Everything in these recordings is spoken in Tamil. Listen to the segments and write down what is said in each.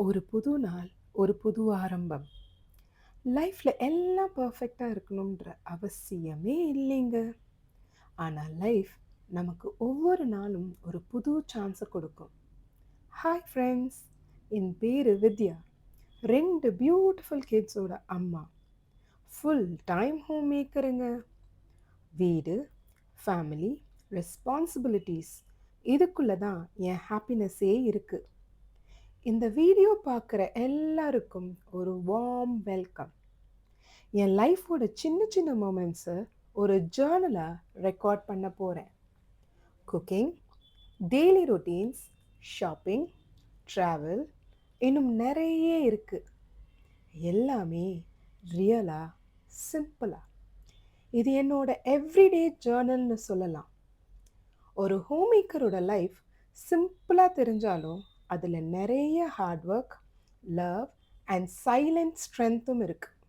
ஒரு புது நாள், ஒரு புது ஆரம்பம். லைஃப்ல எல்லாம் பெர்ஃபெக்ட்டா இருக்கணும்ன்ற அவசியமே இல்லைங்க. ஆனா லைஃப் நமக்கு ஒவ்வொரு நாளும் ஒரு புது சான்ஸ கொடுக்கும். ஹாய் ஃப்ரெண்ட்ஸ், என் பேரு வித்யா. 2 பியூட்டிஃபுல் கிட்ஸோட அம்மா. ஃபுல் டைம் ஹோம் மேக்கருங்க. வீடு, ஃபேமிலி, ரெஸ்பான்சிபிலிட்டிஸ் இதுக்குள்ள தான் என் ஹாப்பினஸ்ஸே இருக்கு. இந்த வீடியோ பார்க்குற எல்லாருக்கும் ஒரு வார்ம் வெல்கம். என் லைஃபோட சின்ன சின்ன மூமெண்ட்ஸை ஒரு ஜேர்னலாக ரெக்கார்ட் பண்ண போகிறேன். Cooking, daily routines, shopping, travel, இன்னும் நிறைய இருக்குது. எல்லாமே ரியலாக, சிம்பிளாக. இது என்னோட எவ்ரிடே ஜேர்னல்னு சொல்லலாம். ஒரு ஹோம்மேக்கரோட லைஃப் சிம்பிளாக தெரிஞ்சாலும் அதில் நிறைய hard work, love and silent ஸ்ட்ரென்த்தும் இருக்குது.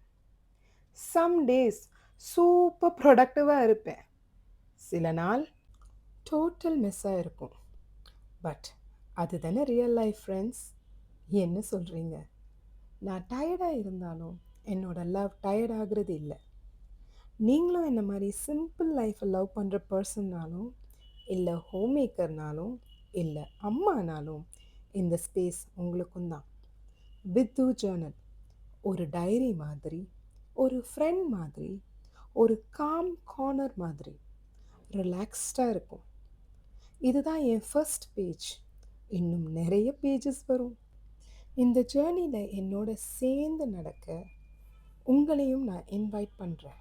சம் டேஸ் சூப்பர் ப்ரொடக்டிவாக இருப்பேன். சில நாள் டோட்டல் மிஸ்ஸாக இருக்கும். பட் அதுதானே ரியல் லைஃப் ஃப்ரெண்ட்ஸ். என்ன சொல்கிறீங்க? நான் டயர்டாக இருந்தாலும் என்னோட லவ் டயர்ட் ஆகுறது இல்லை. நீங்களும் என்ன மாதிரி சிம்பிள் லைஃப்பை லவ் பண்ணுற பர்சன்னாலும், இல்லை ஹோம் மேக்கர்னாலும், இல்லை அம்மானாலும் இந்த ஸ்பேஸ் உங்களுக்கும் தான். வித்து ஜேர்னல் ஒரு டைரி மாதிரி, ஒரு ஃப்ரெண்ட் மாதிரி, ஒரு காம் கார்னர் மாதிரி ரிலாக்ஸ்டாக இருக்கும். இதுதான் என் ஃபர்ஸ்ட் பேஜ். இன்னும் நிறைய பேஜஸ் வரும். இந்த ஜேர்னியில் என்னோட சேர்ந்து நடக்க உங்களையும் நான் இன்வைட் பண்ணுறேன்.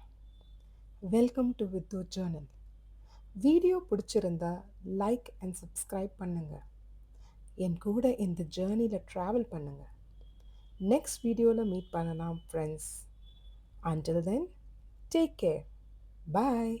Welcome to with Journal. Video பிடிச்சிருந்தா லைக் அண்ட் சப்ஸ்கிரைப் பண்ணுங்கள். என் கூட இந்த ஜேர்னியில் ட்ராவல் பண்ணுங்கள். நெக்ஸ்ட் வீடியோவில் மீட் பண்ணலாம் friends. Until then, take care. Bye.